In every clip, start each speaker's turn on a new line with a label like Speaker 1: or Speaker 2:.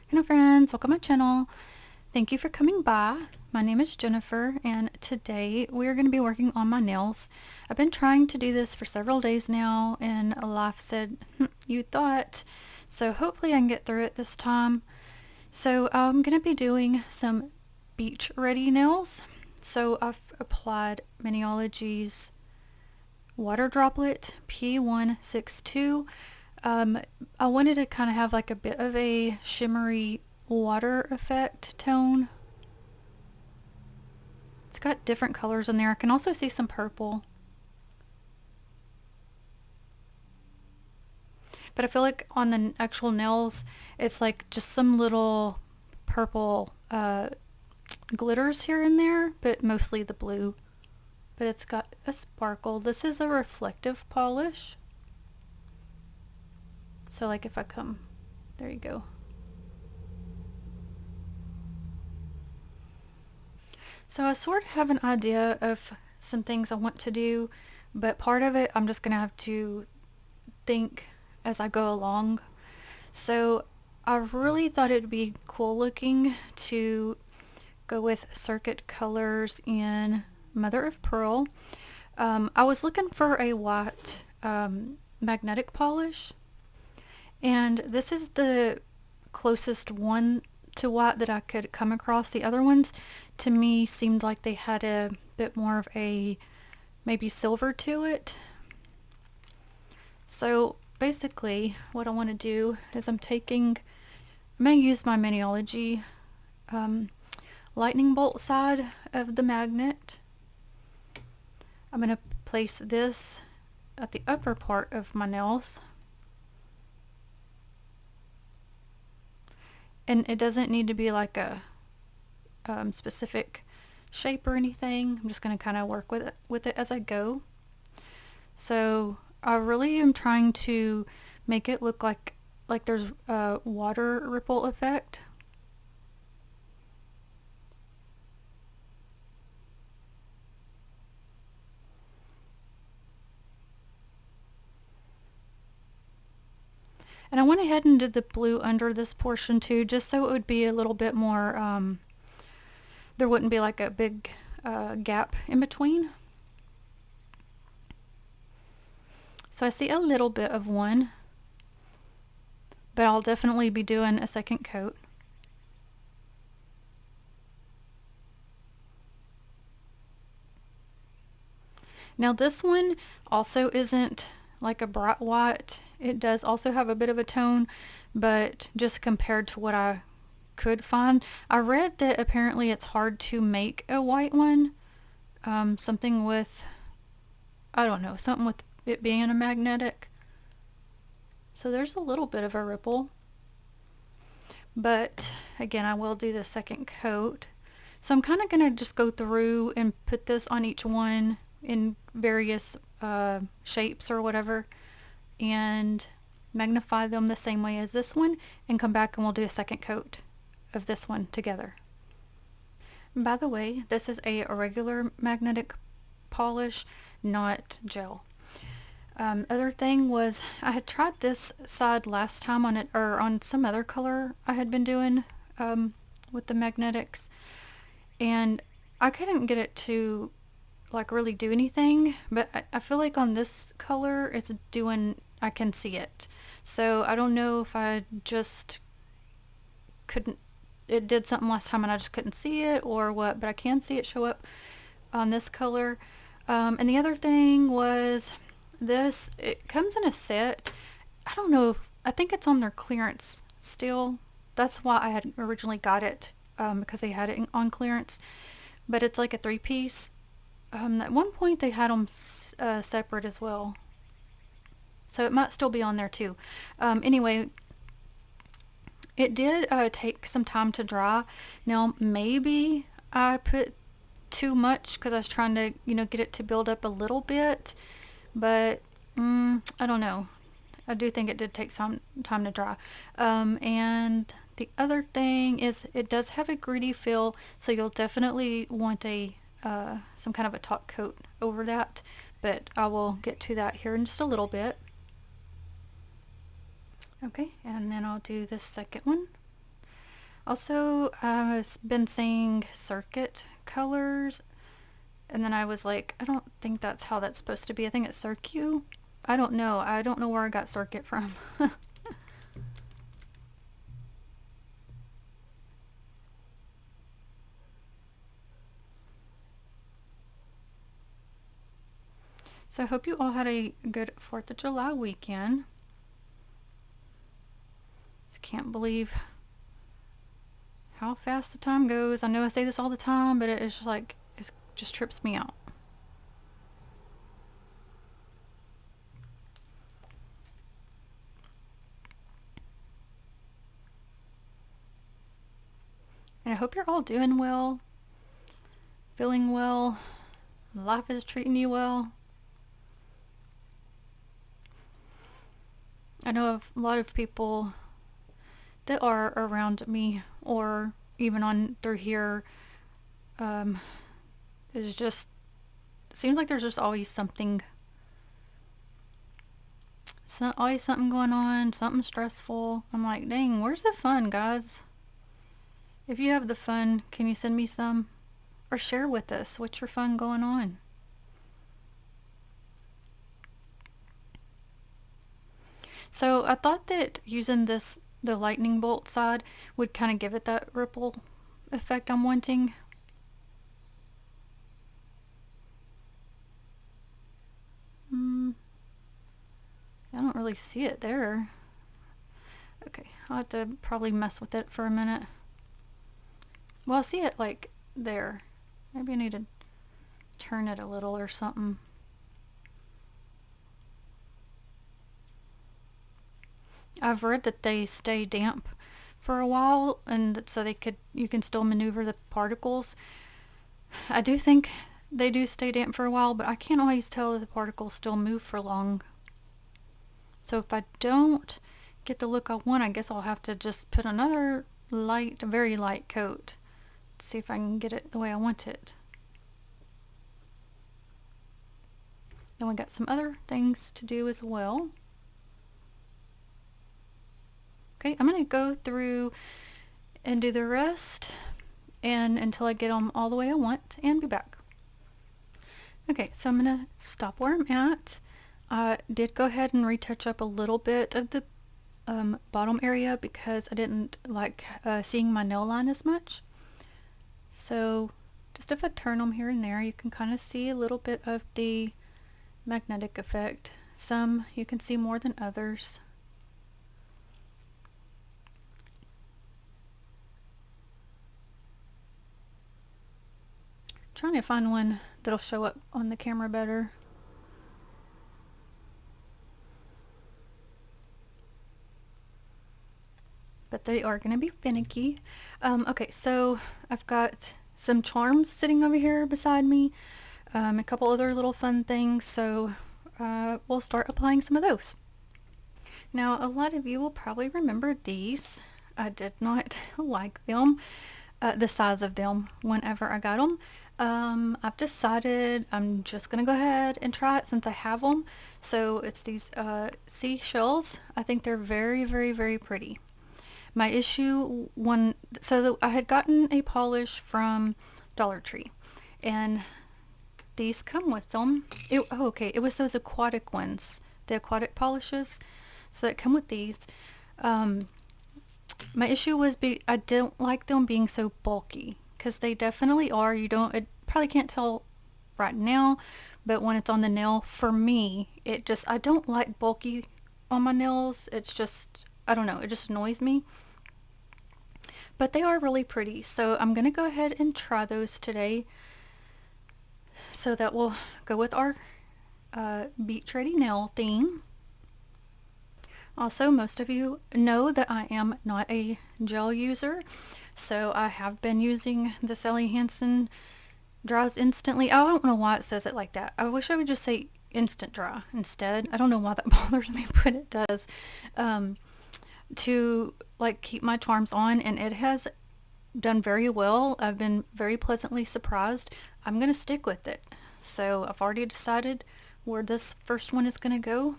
Speaker 1: Hello friends, welcome to my channel. Thank you for coming by. My name is Jennifer and today we are going to be working on my nails. I've been trying to do this for several days now and life said, you thought. So hopefully I can get through it this time. So I'm going to be doing some beach ready nails. So I've applied Maniology's water droplet P162. I wanted to kind of have like a bit of a shimmery water effect tone. It's got different colors in there. I can also see some purple. But I feel like on the actual nails, it's like just some little purple glitters here and there, but mostly the blue. But it's got a sparkle. This is a reflective polish. So like if I come, there you go. So I sort of have an idea of some things I want to do, but part of it I'm just going to have to think as I go along. So I really thought it'd be cool looking to go with Circuit Colors in Mother of Pearl. I was looking for a white magnetic polish, and this is the closest one to white that I could come across. The other ones to me seemed like they had a bit more of a maybe silver to it. So basically what I want to do is I'm going to use my Maniology lightning bolt side of the magnet. I'm going to place this at the upper part of my nails. And it doesn't need to be like a specific shape or anything. I'm just going to kind of work with it as I go. So I really am trying to make it look like there's a water ripple effect. And I went ahead and did the blue under this portion too, just so it would be a little bit more, there wouldn't be like a big gap in between. So I see a little bit of one, but I'll definitely be doing a second coat. Now this one also isn't like a bright white. It does also have a bit of a tone, but just compared to what I could find, I read that apparently it's hard to make a white one. Something with, I don't know, something with it being a magnetic. So there's a little bit of a ripple. But again, I will do the second coat. So I'm kind of going to just go through and put this on each one in various shapes or whatever, and magnify them the same way as this one, and come back and we'll do a second coat of this one together. By the way, this is a regular magnetic polish, not gel. Other thing was I had tried this side last time on it, or on some other color I had been doing with the magnetics, and I couldn't get it to like really do anything, but I feel like on this color it's doing, I can see it. So I don't know if I just couldn't, it did something last time and I just couldn't see it or what, but I can see it show up on this color. And the other thing was this, it comes in a set. I don't know if, I think it's on their clearance still. That's why I had originally got it, because they had it on clearance, but it's like a 3-piece. At one point they had them separate as well, so it might still be on there too. Anyway, it did take some time to dry. Now maybe I put too much because I was trying to, get it to build up a little bit, but I don't know. I do think it did take some time to dry. And the other thing is it does have a gritty feel, so you'll definitely want a some kind of a top coat over that, but I will get to that here in just a little bit. Okay, and then I'll do the second one. Also, I've been saying circuit colors, and then I was like, I don't think that's how that's supposed to be. I think it's circu. I don't know. I don't know where I got circuit from. So I hope you all had a good 4th of July weekend. Just can't believe how fast the time goes. I know I say this all the time, but it's just like, it just trips me out. And I hope you're all doing well, feeling well, life is treating you well. I know of a lot of people that are around me or even on through here. Is just seems like there's just always something, always something going on, something stressful. I'm like, dang, where's the fun, guys? If you have the fun, can you send me some or share with us what's your fun going on? So I thought that using the lightning bolt side would kind of give it that ripple effect I'm wanting. I don't really see it there. Okay, I'll have to probably mess with it for a minute. Well, I see it like there. Maybe I need to turn it a little or something. I've read that they stay damp for a while, and so you can still maneuver the particles. I do think they do stay damp for a while, but I can't always tell if the particles still move for long. So if I don't get the look I want, I guess I'll have to just put another light, very light coat to see if I can get it the way I want it. Then we got some other things to do as well. Okay, I'm going to go through and do the rest and until I get them all the way I want and be back. Okay, so I'm going to stop where I'm at. I did go ahead and retouch up a little bit of the bottom area because I didn't like seeing my nail line as much. So just if I turn them here and there, you can kind of see a little bit of the magnetic effect. Some you can see more than others. Trying to find one that'll show up on the camera better. But they are going to be finicky. Okay, so I've got some charms sitting over here beside me, a couple other little fun things, so we'll start applying some of those. Now, a lot of you will probably remember these. I did not like them, the size of them whenever I got them. I've decided I'm just going to go ahead and try it since I have them. So it's these seashells. I think they're very, very, very pretty. My issue I had gotten a polish from Dollar Tree, and these come with them. It was those aquatic ones, the aquatic polishes, so that come with these. My issue was I don't like them being so bulky, because they definitely are. I probably can't tell right now, but when it's on the nail, for me, I don't like bulky on my nails. It's just, I don't know, it just annoys me. But they are really pretty, so I'm going to go ahead and try those today. So that will go with our Beach Ready Nail theme. Also, most of you know that I am not a gel user, so I have been using the Sally Hansen Dries Instantly. I don't know why it says it like that. I wish I would just say Instant Dry instead. I don't know why that bothers me, but it does. To like keep my charms on, and it has done very well. I've been very pleasantly surprised. I'm gonna stick with it. So I've already decided where this first one is gonna go,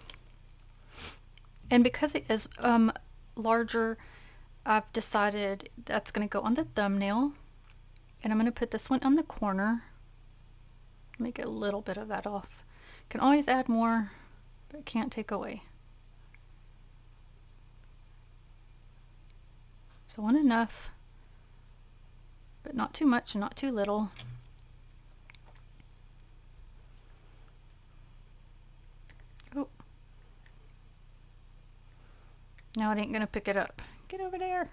Speaker 1: and because it is larger, I've decided that's going to go on the thumbnail, and I'm going to put this one on the corner. Make a little bit of that off. Can always add more, but can't take away. So one enough, but not too much and not too little. Oh. Now it ain't gonna pick it up. Get over there.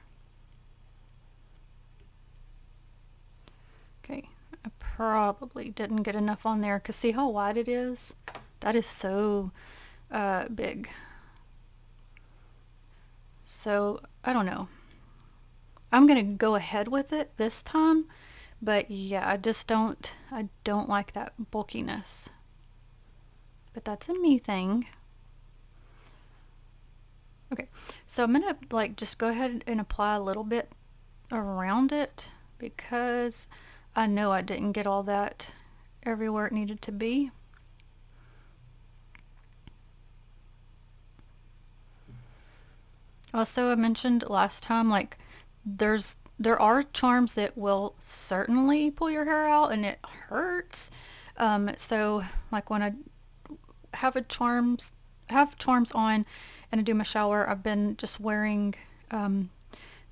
Speaker 1: Okay, I probably didn't get enough on there because see how wide it is? That is so big. So I don't know. I'm gonna go ahead with it this time, but yeah, I don't like that bulkiness. But that's a me thing. Okay, so I'm gonna like just go ahead and apply a little bit around it because I know I didn't get all that everywhere it needed to be. Also, I mentioned last time, like there are charms that will certainly pull your hair out and it hurts. So like when I have charms on and I do my shower, I've been just wearing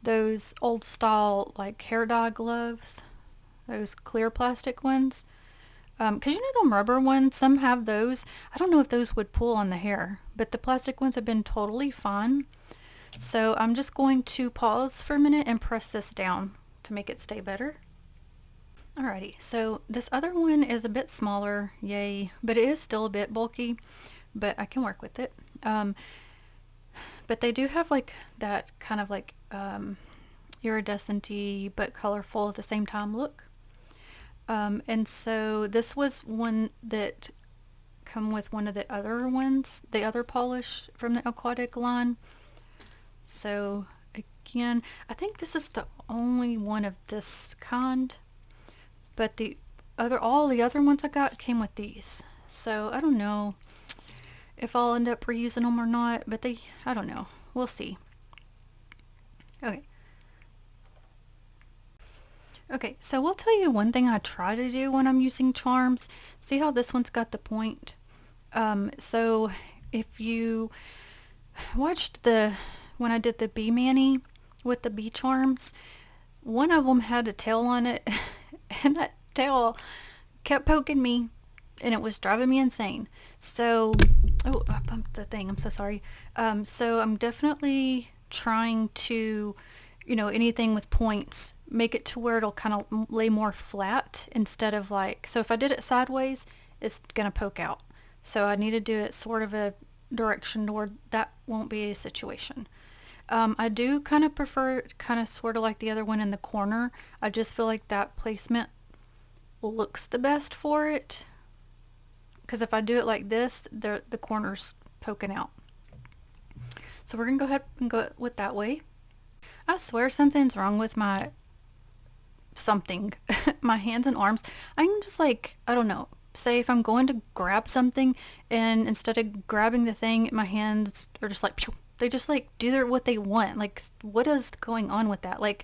Speaker 1: those old style like hair dye gloves, those clear plastic ones. Because you know them rubber ones, some have those. I don't know if those would pull on the hair, but the plastic ones have been totally fine. So I'm just going to pause for a minute and press this down to make it stay better. Alrighty, so this other one is a bit smaller, yay, but it is still a bit bulky, but I can work with it. But they do have like that kind of like iridescent-y but colorful at the same time look. And so this was one that come with one of the other ones, the other polish from the Aquatic line. So again, I think this is the only one of this kind, but all the other ones I got came with these. So I don't know if I'll end up reusing them or not, but I don't know. We'll see. Okay. Okay, so we'll tell you one thing I try to do when I'm using charms. See how this one's got the point? So if you watched when I did the bee mani with the bee charms, one of them had a tail on it and that tail kept poking me and it was driving me insane. So, oh, I bumped the thing. I'm so sorry. So I'm definitely trying to, anything with points, make it to where it'll kind of lay more flat instead of like, so if I did it sideways, it's going to poke out. So I need to do it sort of a direction where that won't be a situation. I do kind of prefer kind of sort of like the other one in the corner. I just feel like that placement looks the best for it. Because if I do it like this, the corner's poking out. So we're going to go ahead and go with that way. I swear something's wrong with my my hands and arms. I can just like, I don't know, say if I'm going to grab something and instead of grabbing the thing, my hands are just like, pew, they just like do what they want. Like, what is going on with that? Like,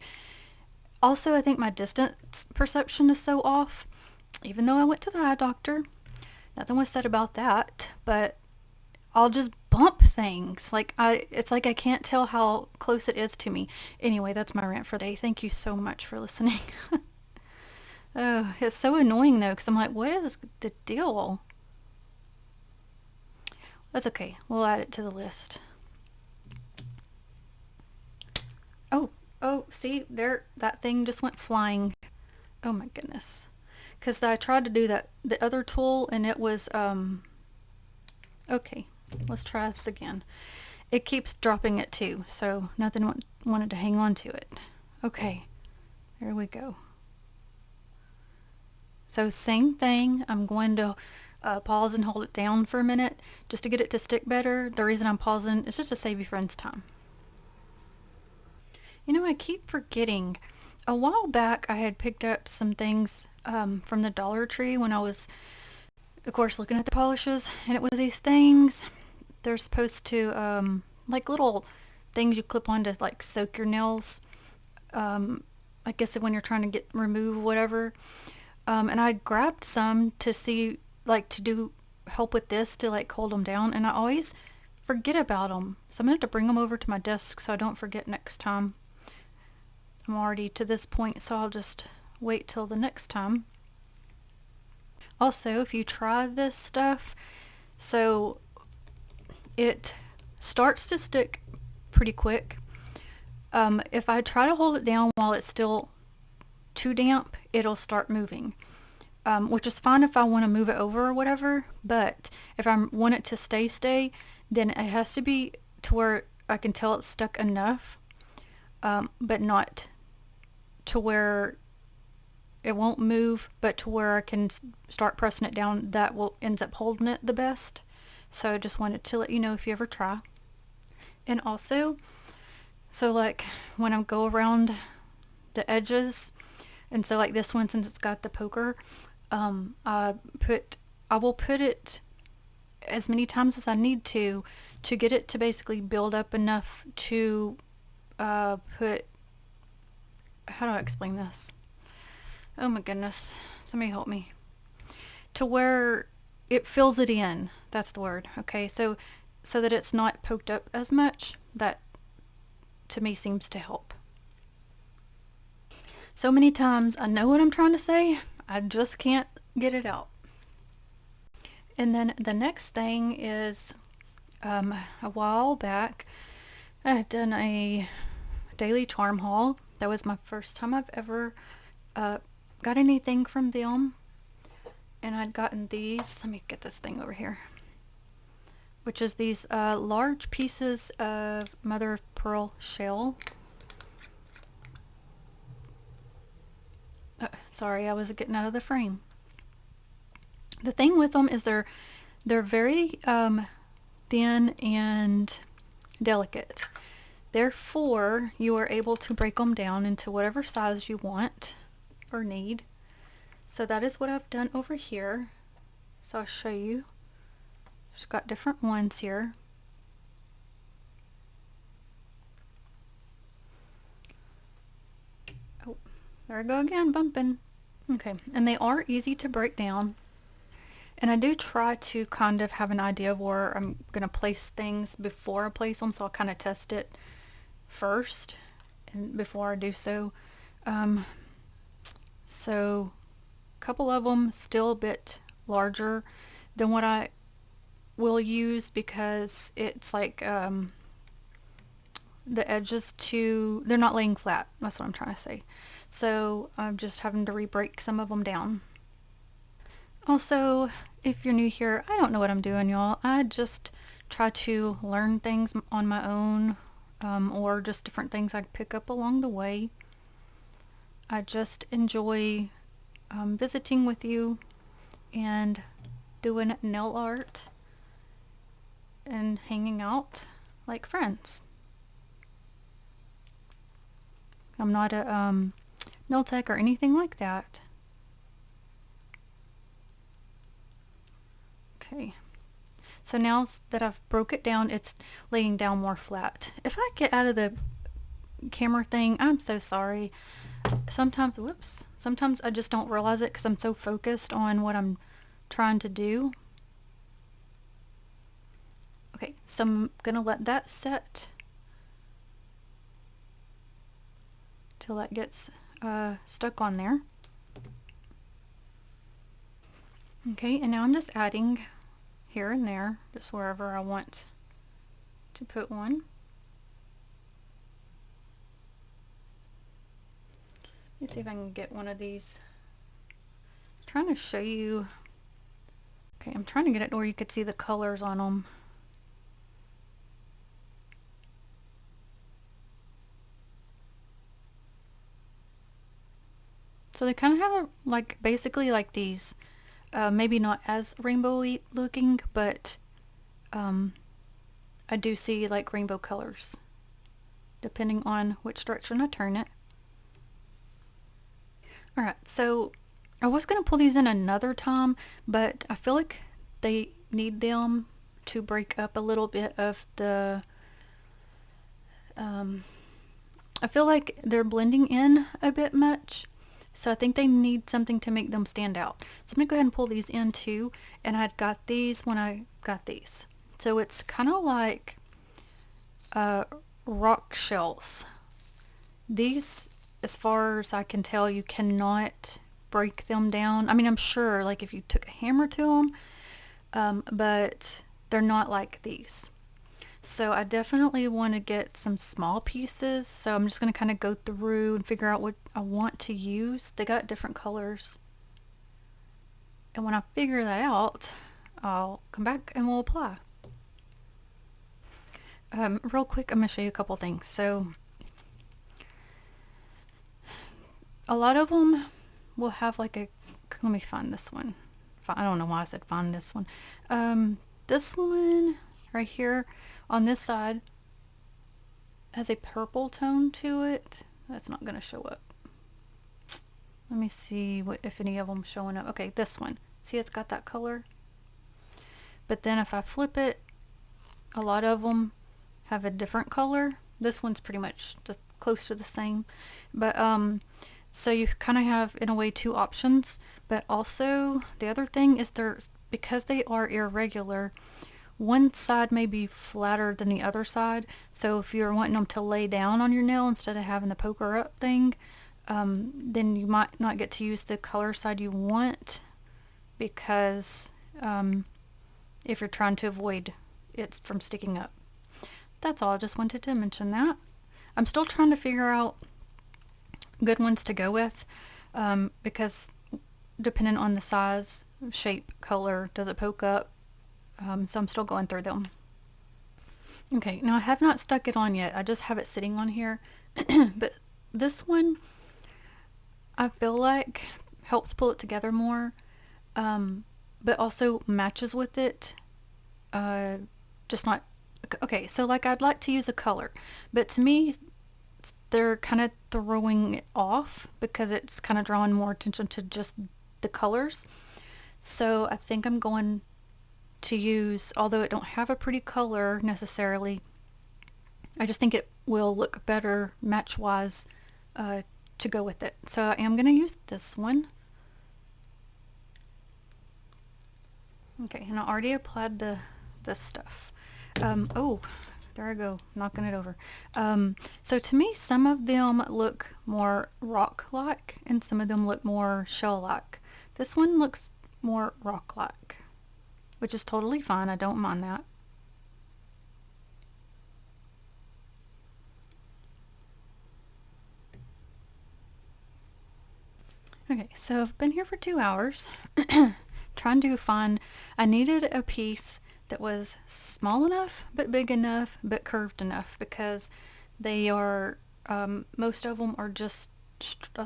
Speaker 1: also I think my distance perception is so off, even though I went to the eye doctor. Nothing was said about that, but I'll just bump things. Like it's like I can't tell how close it is to me. Anyway, that's my rant for today. Thank you so much for listening. Oh, it's so annoying though, because I'm like, what is the deal? That's okay. We'll add it to the list. Oh, see, there, that thing just went flying. Oh my goodness. Because I tried to do the other tool, and it was, okay, let's try this again. It keeps dropping it too, so nothing wanted to hang on to it. Okay, there we go. So same thing, I'm going to pause and hold it down for a minute just to get it to stick better. The reason I'm pausing is just to save your friends time. I keep forgetting. A while back I had picked up some things from the Dollar Tree when I was, of course, looking at the polishes, and it was these things. They're supposed to, like little things you clip on to like soak your nails. I guess when you're trying to remove whatever. And I grabbed some to see, like, to do help with this, to like hold them down, and I always forget about them. So I'm gonna have to bring them over to my desk so I don't forget next time. I'm already to this point, so I'll just wait till the next time. Also, if you try this stuff, so it starts to stick pretty quick. If I try to hold it down while it's still too damp, it'll start moving, which is fine if I want to move it over or whatever, but if I want it to stay, then it has to be to where I can tell it's stuck enough, but not to where it won't move, but to where I can start pressing it down. That will ends up holding it the best. So I just wanted to let you know if you ever try. And also, so like when I go around the edges, and so like this one, since it's got the poker, I will put it as many times as I need to get it to basically build up enough to put, how do I explain this? Oh my goodness, somebody help me. To where it fills it in, that's the word, okay? So that it's not poked up as much. That to me seems to help. So many times I know what I'm trying to say, I just can't get it out. And then the next thing is, a while back I had done a daily charm haul. That was my first time I've ever got anything from them, and I'd gotten these. Let me get this thing over here, which is these large pieces of mother of pearl shell. Sorry, I was getting out of the frame. The thing with them is they're very thin and delicate. Therefore, you are able to break them down into whatever size you want or need. So that is what I've done over here. So I'll show you. Just got different ones here. Oh, there I go again, bumping. Okay, and they are easy to break down. And I do try to kind of have an idea of where I'm going to place things before I place them, so I'll kind of test it first and before I do so. So a couple of them still a bit larger than what I will use, because it's like the edges they're not laying flat. That's what I'm trying to say. So I'm just having to re-break some of them down. Also, if you're new here, I don't know what I'm doing, y'all. I just try to learn things on my own, or just different things I pick up along the way. I just enjoy visiting with you and doing nail art and hanging out like friends. I'm not a nail tech or anything like that. Okay, so now that I've broke it down, it's laying down more flat. If I get out of the camera thing, I'm so sorry. Sometimes I just don't realize it because I'm so focused on what I'm trying to do. Okay, so I'm gonna let that set till that gets stuck on there. Okay, and now I'm just adding here and there, just wherever I want to put one. Let me see if I can get one of these. I'm trying to show you. Okay, I'm trying to get it where you could see the colors on them. So they kind of have like basically like these, maybe not as rainbowy looking, but I do see like rainbow colors depending on which direction I turn it. Alright, so I was going to pull these in another time, but I feel like they need them to break up a little bit of the I feel like they're blending in a bit much. So I think they need something to make them stand out. So I'm going to go ahead and pull these in too. And I got these when I got these. So it's kind of like rock shells. These, as far as I can tell, you cannot break them down. I mean, I'm sure like if you took a hammer to them, but they're not like these. So I definitely want to get some small pieces. So I'm just going to kind of go through and figure out what I want to use. They got different colors. And when I figure that out, I'll come back and we'll apply. Real quick, I'm going to show you a couple things. So a lot of them will have like a, let me find this one. I don't know why I said find this one. This one right here on this side has a purple tone to it. That's not going to show up. Let me see what if any of them showing up. Okay, this one. See, it's got that color. But then if I flip it, a lot of them have a different color. This one's pretty much just close to the same. But so you kind of have in a way two options. But also the other thing is because they are irregular, one side may be flatter than the other side. So if you're wanting them to lay down on your nail instead of having the poker up thing, then you might not get to use the color side you want, because if you're trying to avoid it from sticking up. That's all. I just wanted to mention that. I'm still trying to figure out good ones to go with, because depending on the size, shape, color, does it poke up? So I'm still going through them. Okay, now I have not stuck it on yet. I just have it sitting on here. But this one, I feel like helps pull it together more, but also matches with it. Just not... Okay, so like I'd like to use a color, but to me, they're kind of throwing it off because it's kind of drawing more attention to just the colors. So I think I'm going to use, although it don't have a pretty color necessarily, I just think it will look better match wise to go with it. So I am going to use this one. Okay, and I already applied this stuff. Oh, there I go, knocking it over. So to me, some of them look more rock-like and some of them look more shell-like. This one looks more rock-like, which is totally fine. I don't mind that. Okay, so I've been here for 2 hours trying to find, I needed a piece that was small enough but big enough but curved enough, because they are, most of them are just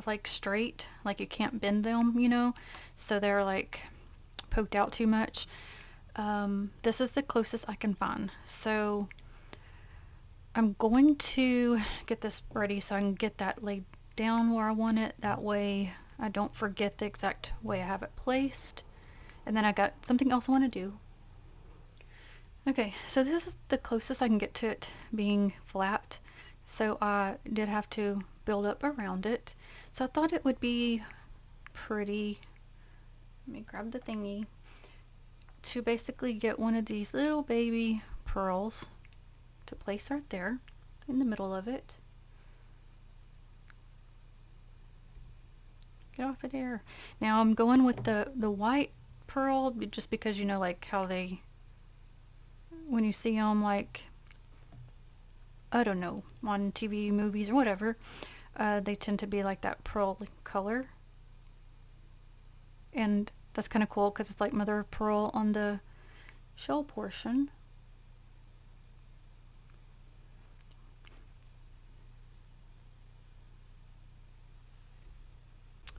Speaker 1: like straight, like you can't bend them, you know, so they're like poked out too much. This is the closest I can find, so I'm going to get this ready so I can get that laid down where I want it. That way I don't forget the exact way I have it placed. And then I got something else I want to do. Okay, so this is the closest I can get to it being flat. So I did have to build up around it. So I thought it would be pretty. Let me grab the thingy to basically get one of these little baby pearls to place right there in the middle of it. Get off of there. Now I'm going with the white pearl just because, you know, like how they, when you see them, like, I don't know, on TV, movies, or whatever, they tend to be like that pearl color. And that's kind of cool because it's like mother of pearl on the shell portion.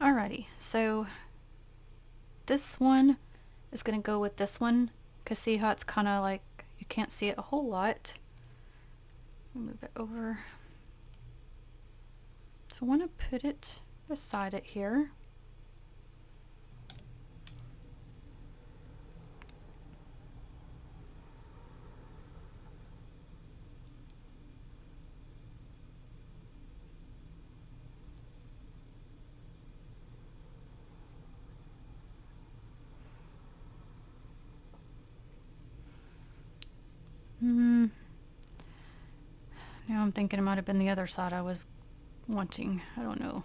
Speaker 1: Alrighty, so this one is going to go with this one, because see how it's kind of like, you can't see it a whole lot. Move it over. So I want to put it beside it here. Now I'm thinking it might have been the other side I was wanting. I don't know.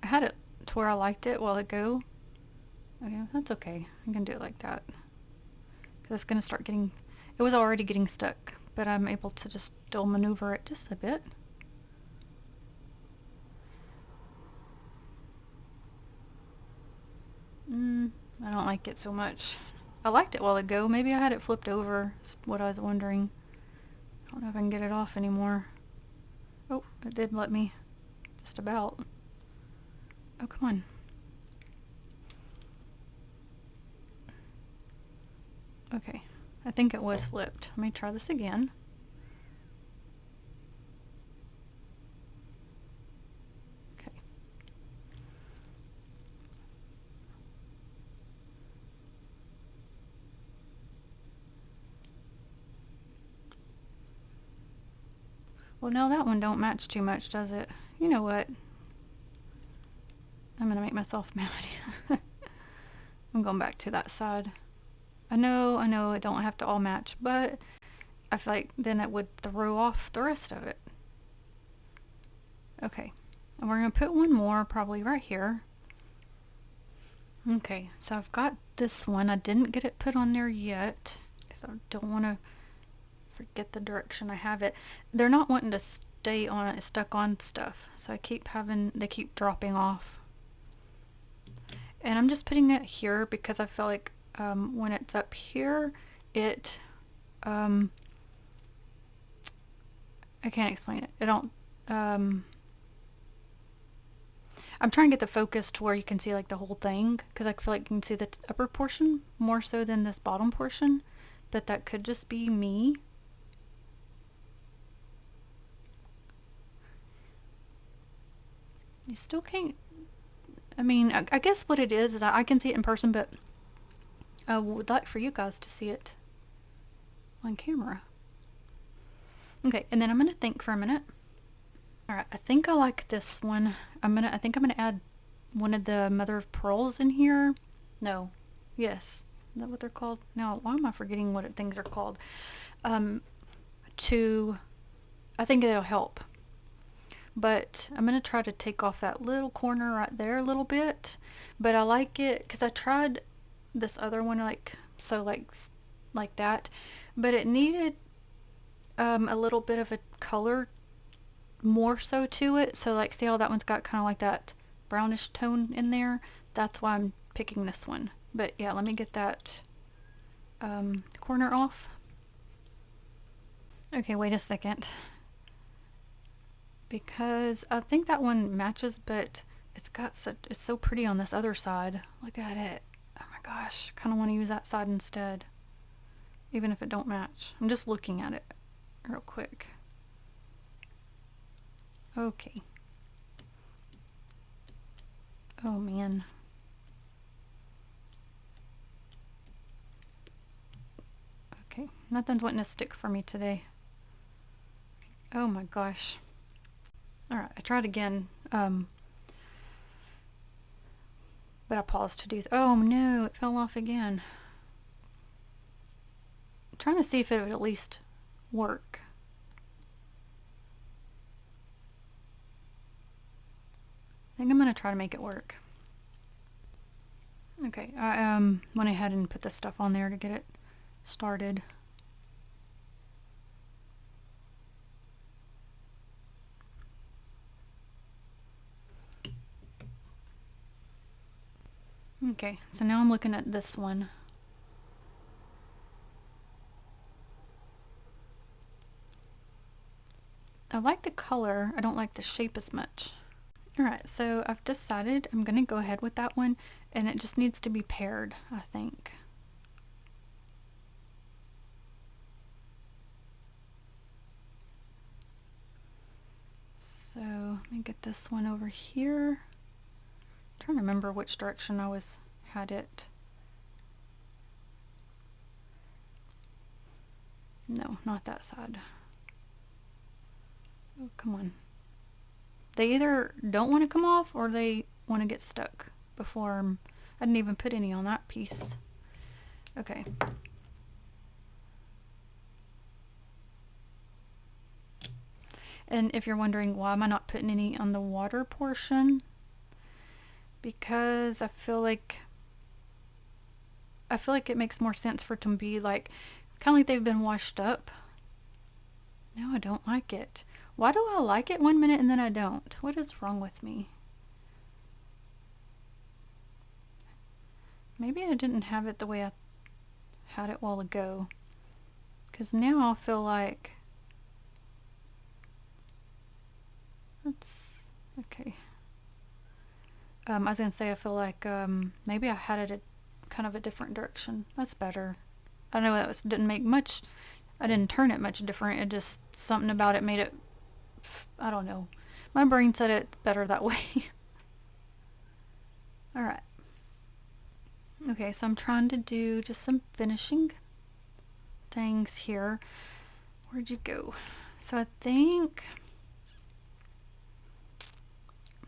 Speaker 1: I had it to where I liked it a while ago. Okay, that's okay. I can do it like that. Because it's going to start getting... It was already getting stuck, but I'm able to just still maneuver it just a bit. I don't like it so much. I liked it a while ago. Maybe I had it flipped over, is what I was wondering. I don't know if I can get it off anymore. Oh, it did let me. Just about. Oh, come on. Okay. I think it was flipped. Let me try this again. Okay. Well, now that one don't match too much, does it? You know what? I'm gonna make myself mad. I'm going back to that side. I know it don't have to all match, but I feel like then it would throw off the rest of it. Okay, and we're gonna put one more probably right here. Okay, so I've got this one. I didn't get it put on there yet because I don't want to forget the direction I have it. They're not wanting to stay on it, stuck on stuff, so I keep having, they keep dropping off. And I'm just putting it here because I feel like when it's up here, it, I can't explain it. It don't, I'm trying to get the focus to where you can see like the whole thing, because I feel like you can see the upper portion more so than this bottom portion, but that could just be me. You still can't, I mean, I guess what it is I can see it in person, but I would like for you guys to see it on camera. Okay, and then I'm going to think for a minute. Alright, I think I like this one. I think I'm gonna add one of the mother of pearls in here. No. Yes. Is that what they're called? No, why am I forgetting what things are called? I think it'll help. But I'm gonna try to take off that little corner right there a little bit. But I like it because I tried this other one like that. But it needed a little bit of a color more so to it. So like, see how that one's got kind of like that brownish tone in there? That's why I'm picking this one. But yeah, let me get that corner off. Okay, wait a second. Because I think that one matches, but it's so pretty on this other side. Look at it. Oh my gosh, kind of want to use that side instead. Even if it don't match. I'm just looking at it real quick. Okay. Oh man. Okay, nothing's wanting to stick for me today. Oh my gosh. Alright, I tried again, but I paused to do oh no, it fell off again. I'm trying to see if it would at least work. I think I'm going to try to make it work. Okay, I went ahead and put this stuff on there to get it started. Okay, so now I'm looking at this one. I like the color, I don't like the shape as much. Alright, so I've decided I'm going to go ahead with that one, and it just needs to be paired, I think. So, let me get this one over here. I'm trying to remember which direction I had it. No, not that side. Oh, come on. They either don't want to come off or they want to get stuck before I didn't even put any on that piece. Okay. And if you're wondering why am I not putting any on the water portion, because I feel like it makes more sense for it to be like kind of like they've been washed up. No, I don't like it. Why do I like it one minute and then I don't? What is wrong with me? Maybe I didn't have it the way I had it a while ago. Because now I feel like... That's... Okay. I was going to say I feel like maybe I had it kind of a different direction. That's better. I know that didn't make much... I didn't turn it much different. It just... Something about it made it... I don't know. My brain said it's better that way. Alright. Okay, so I'm trying to do just some finishing things here. Where'd you go? So I think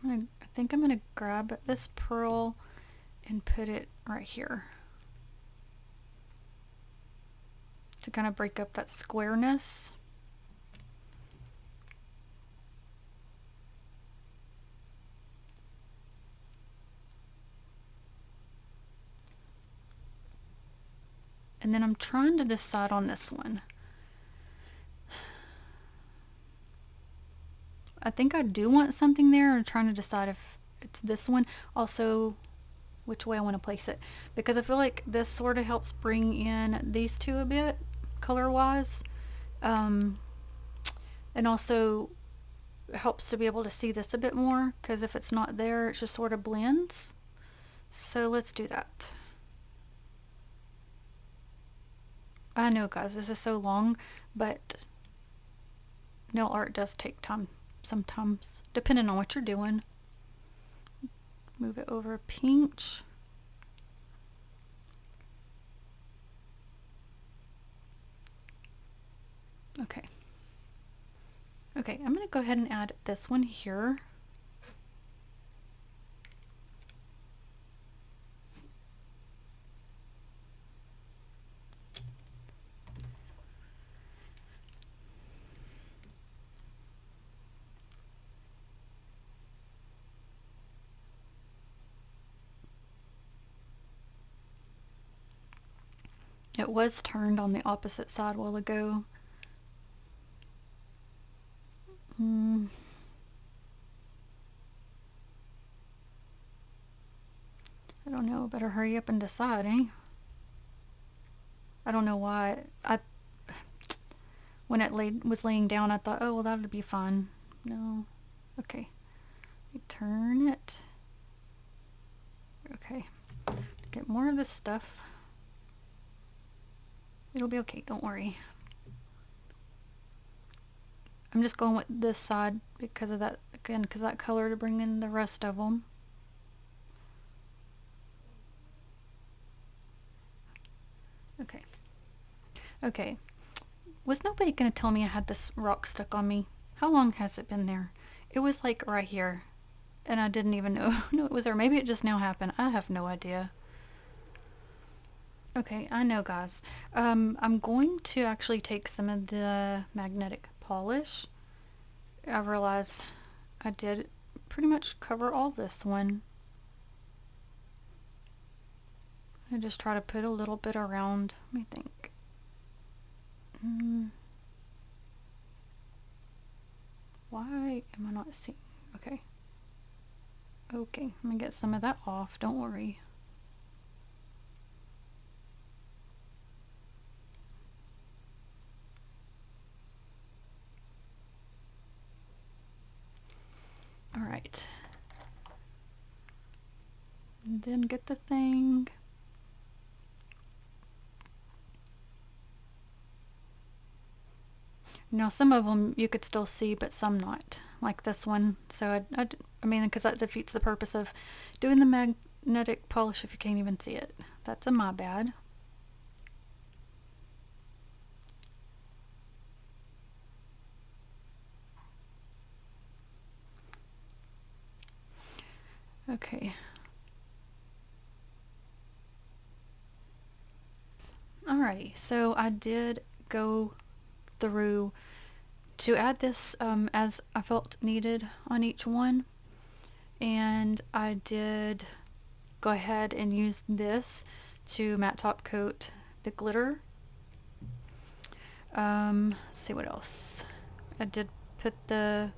Speaker 1: I'm gonna grab this pearl and put it right here to kind of break up that squareness. And then I'm trying to decide on this one. I think I do want something there. I'm trying to decide if it's this one. Also, which way I want to place it. Because I feel like this sort of helps bring in these two a bit, color-wise. And also helps to be able to see this a bit more. Because if it's not there, it just sort of blends. So let's do that. I know, guys, this is so long, but nail art does take time sometimes, depending on what you're doing. Move it over a pinch. Okay. Okay, I'm going to go ahead and add this one here. It was turned on the opposite side a while ago. I don't know. Better hurry up and decide, eh? I don't know why. When it was laying down, I thought, oh, well, that would be fine. No. Okay. Turn it. Okay. Get more of this stuff. It'll be okay, don't worry. I'm just going with this side because of that, again, because of that color to bring in the rest of them. Okay. Okay. Was nobody going to tell me I had this rock stuck on me? How long has it been there? It was like right here. And I didn't even know it was there. Maybe it just now happened. I have no idea. Okay, I know, guys. I'm going to actually take some of the magnetic polish. I realize I did pretty much cover all this one. I just try to put a little bit around. Let me think. Why am I not seeing? Okay. Okay, I'm gonna get some of that off. Don't worry. Alright. Then get the thing. Now some of them you could still see, but some not. Like this one. So I mean, because that defeats the purpose of doing the magnetic polish if you can't even see it. That's my bad. Okay. Alrighty, so I did go through to add this as I felt needed on each one, and I did go ahead and use this to matte top coat the glitter. Let's see what else. I did put the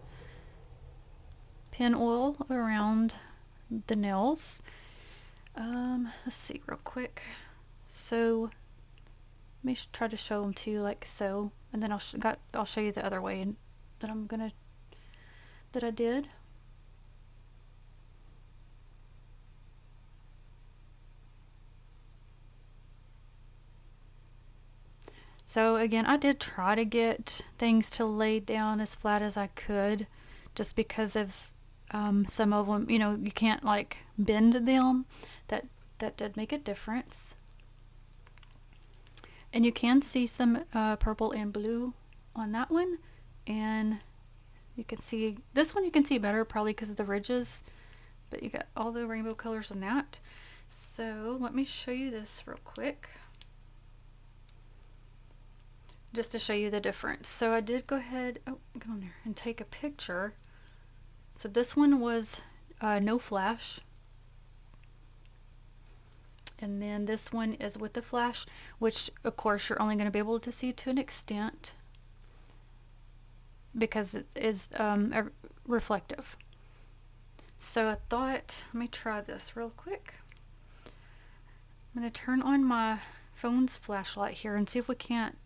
Speaker 1: pin oil around the nails. Let's see real quick. So let me try to show them to you like so, and then I'll show you the other way that I did. So again, I did try to get things to lay down as flat as I could, just because of some of them, you know, you can't like bend them. That did make a difference. And you can see some purple and blue on that one, and you can see this one, you can see better probably because of the ridges, but you got all the rainbow colors on that. So let me show you this real quick, just to show you the difference. So I did go ahead, oh, go on there and take a picture. So this one was no flash, and then this one is with the flash, which of course you're only going to be able to see to an extent because it is reflective. So I thought, let me try this real quick. I'm going to turn on my phone's flashlight here and see if I can't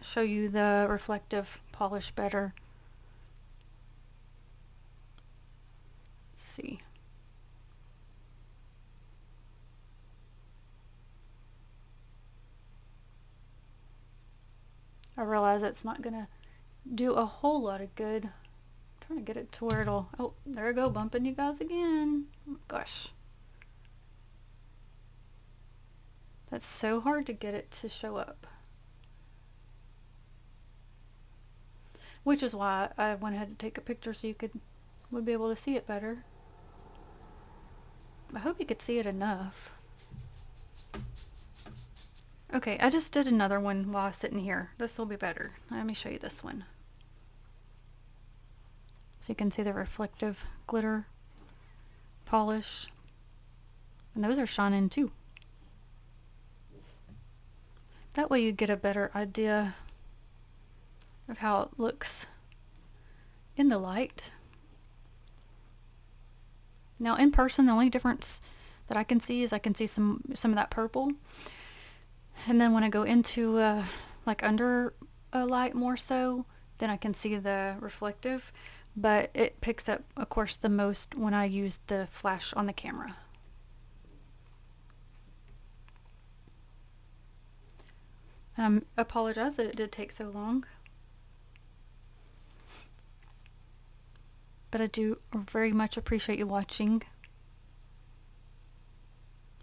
Speaker 1: show you the reflective polish better. Let's see. I realize it's not gonna do a whole lot of good. I'm trying to get it to where it'll, oh, there I go, bumping you guys again. Oh, gosh. That's so hard to get it to show up. Which is why I went ahead to take a picture so you would be able to see it better. I hope you could see it enough. Okay, I just did another one while I was sitting here. This will be better. Let me show you this one. So you can see the reflective glitter polish. And those are shining too. That way you get a better idea of how it looks in the light. Now in person, the only difference that I can see is I can see some of that purple. And then when I go into like under a light more so, then I can see the reflective, but it picks up, of course, the most when I use the flash on the camera. Apologize that it did take so long, but I do very much appreciate you watching.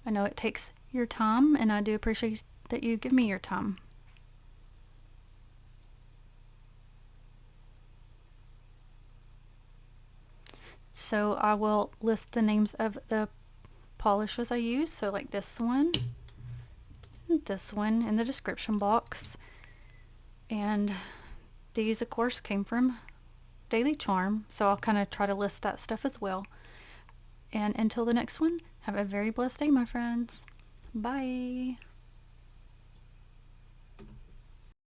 Speaker 1: I know it takes your time, and I do appreciate that you give me your time. So I will list the names of the polishes I use, so like this one in the description box, and these of course came from Daily Charm, so I'll kind of try to list that stuff as well. And until the next one, have a very blessed day, my friends. Bye.